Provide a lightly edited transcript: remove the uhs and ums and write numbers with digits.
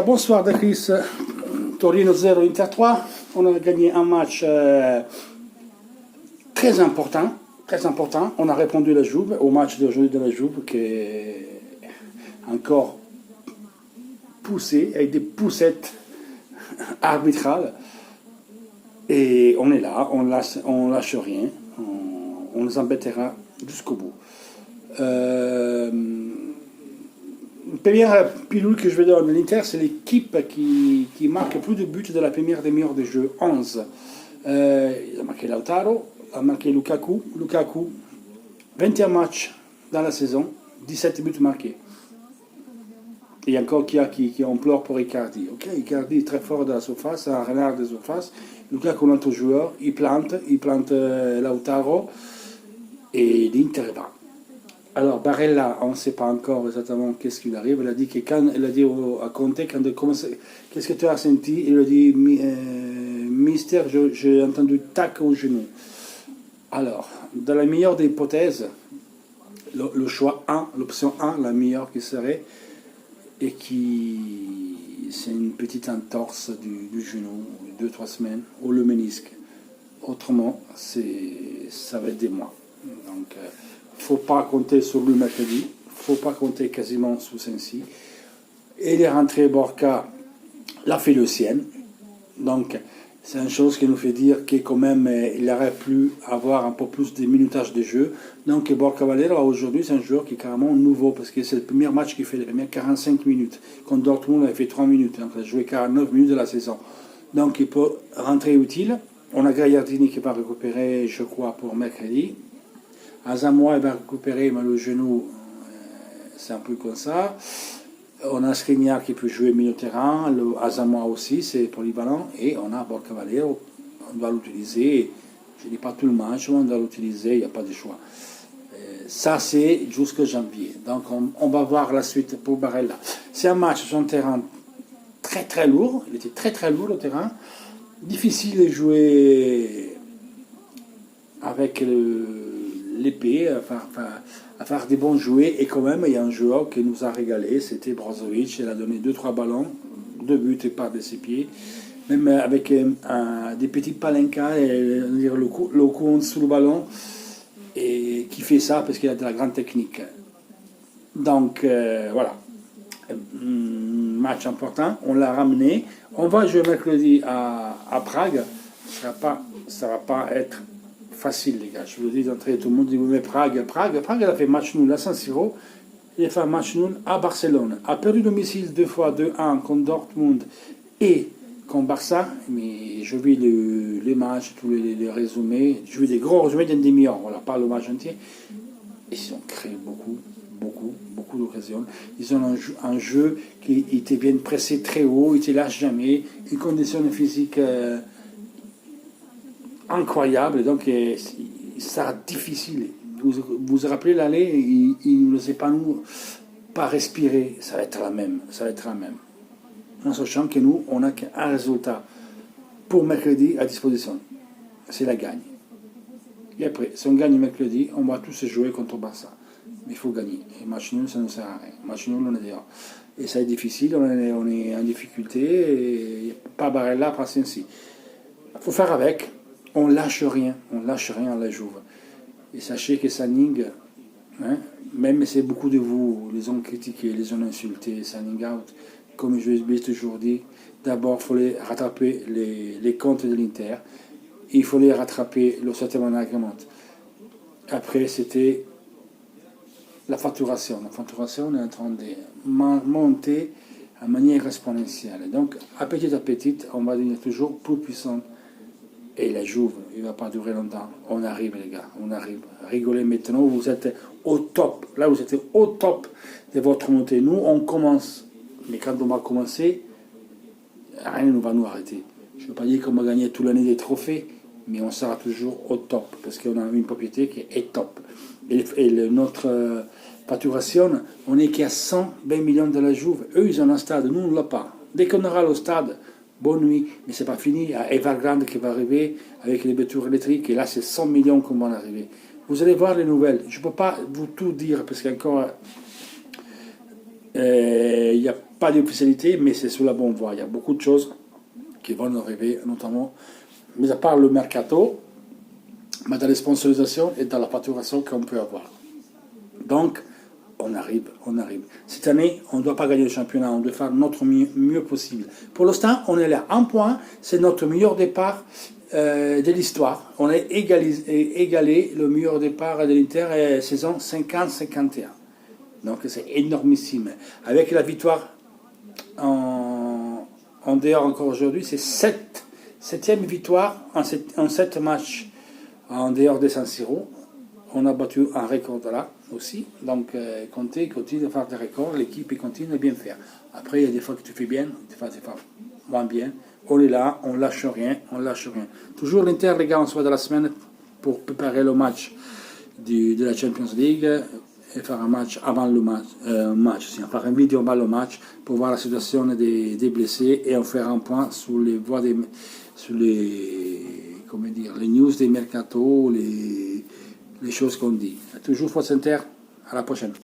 Bonsoir de Chris. Torino 0, Inter 3. On a gagné un match très important. Très important. On a répondu la Juve, au match d'aujourd'hui de la Juve, qui est encore poussé, avec des poussettes arbitrales. Et on est là, on lâche rien. On les embêtera jusqu'au bout. Première pilule que je vais donner de l'Inter, c'est l'équipe qui marque plus de buts de la première demi-heure de jeu, 11. Il a marqué Lautaro, a marqué Lukaku, 21 matchs dans la saison, 17 buts marqués. Il y a encore qui implore pour Icardi. Okay, Icardi est très fort dans la surface, un renard de surface. Lukaku, notre joueur, il plante Lautaro et l'Inter va. Alors Barella, on ne sait pas encore exactement qu'est-ce qu'il arrive. Il a dit à Conte, qu'est-ce que tu as senti? Il a dit, Mister, j'ai entendu tac au genou. Alors, dans la meilleure des hypothèses, le choix 1, l'option 1, la meilleure qui serait, et c'est une petite entorse du genou, 2-3 semaines, ou le ménisque. Autrement, ça va être des mois. Donc, il ne faut pas compter sur lui mercredi, il ne faut pas compter quasiment sur Sensi. Et il est rentré, Borca l'a fait le sien. Donc, c'est une chose qui nous fait dire qu'il quand même, il aurait pu avoir un peu plus de minutage de jeu. Donc, Borca Valero, aujourd'hui, c'est un joueur qui est carrément nouveau, parce que c'est le premier match qu'il fait, les premières 45 minutes. Contre Dortmund, il a fait 3 minutes, donc il a joué 49 minutes de la saison. Donc, il peut rentrer utile. On a Gagliardini qui va récupérer, je crois, pour mercredi. Asamoah va récupérer, mais le genou, c'est un peu comme ça. On a Skriniar qui peut jouer milieu terrain, le Asamoah aussi, c'est polyvalent. Et on a Borca Valero, on doit l'utiliser. Je ne dis pas tout le match, mais on doit l'utiliser, il n'y a pas de choix. Ça, c'est jusqu'à janvier. Donc, on va voir la suite pour Barella. C'est un match sur un terrain très très lourd. Il était très très lourd le terrain. Difficile de jouer avec l'épée, à faire des bons jouets, et quand même il y a un joueur qui nous a régalé, c'était Brozovic. Il a donné 2-3 ballons, 2 buts par de ses pieds, même avec des petits palenkas, le coup en dessous le ballon, et qui fait ça parce qu'il a de la grande technique. Donc voilà, match important, on l'a ramené. On va jouer mercredi à Prague. Ça va pas être facile, les gars. Je vous le dis d'entrée, tout le monde dit, mais Prague, elle a fait match nul à San Siro, il a fait un match nul à Barcelone, a perdu domicile 2 fois 2-1 contre Dortmund et contre Barça, mais je vis les matchs, tous les résumés, je vis des gros résumés d'une demi-heure, voilà, pas le match entier. Ils ont créé beaucoup d'occasions. Ils ont un jeu qui était bien pressé très haut, ils ne lâchent jamais, une condition physique incroyable, donc ça sera difficile. Vous vous rappelez l'aller, il ne sait pas nous pas respirer, ça va être la même. En sachant que nous, on n'a qu'un résultat pour mercredi à disposition, c'est la gagne. Et après, si on gagne mercredi, on va tous jouer contre Barça. Mais il faut gagner. Et match nul, ça ne sert à rien. Match nul, on est dehors. Et ça est difficile, on est en difficulté, et pas Barella, pas Sensi. Il faut faire avec. On lâche rien à la Juve. Et sachez que Sanning, même si beaucoup de vous les ont critiqués, les ont insultés, Sanning out, comme je l'ai toujours dit, d'abord il fallait rattraper les comptes de l'Inter, il fallait rattraper le settlement agreement. Après, c'était la facturation. La facturation est en train de monter à manière exponentielle. Donc, à petit, on va devenir toujours plus puissant. Et la Juve, il ne va pas durer longtemps. On arrive, les gars, on arrive. Rigolez maintenant, vous êtes au top. Là, vous êtes au top de votre montée. Nous, on commence. Mais quand on va commencer, rien ne va nous arrêter. Je ne veux pas dire qu'on va gagner toute l'année des trophées, mais on sera toujours au top, parce qu'on a une propriété qui est top. Et notre facturation, on n'est qu'à 120 millions de la Juve. Eux, ils ont un stade, nous, on ne l'a pas. Dès qu'on aura le stade, bonne nuit, mais c'est pas fini. Il y a Evergrande qui va arriver avec les voitures électriques, et là c'est 100 millions qui vont arriver. Vous allez voir les nouvelles. Je ne peux pas vous tout dire, parce qu'encore Il n'y a pas d'officialité, mais c'est sous la bonne voie. Il y a beaucoup de choses qui vont nous arriver, notamment, mis à part le mercato, mais dans les sponsorisations et dans la facturation qu'on peut avoir. Donc, on arrive. Cette année, on ne doit pas gagner le championnat, on doit faire notre mieux possible. Pour l'instant, on est là. Un point, c'est notre meilleur départ de l'histoire. On a égalé le meilleur départ de l'Inter saison 50-51. Donc c'est énormissime. Avec la victoire en dehors encore aujourd'hui, c'est septième victoire en 7 matchs en dehors des San Siro. On a battu un record là aussi. Donc Conte continue de faire des records, l'équipe continue de bien faire. Après, il y a des fois que tu fais bien, des fois tu fais moins bien. On est là, on lâche rien. Toujours l'Inter, les gars, on se voit de la semaine pour préparer le match de la Champions League et faire un match avant le match, faire une vidéo avant le match pour voir la situation des blessés et en faire un point sur les voies sur les news des mercato, les choses qu'on dit. Toujours Force Inter, à la prochaine.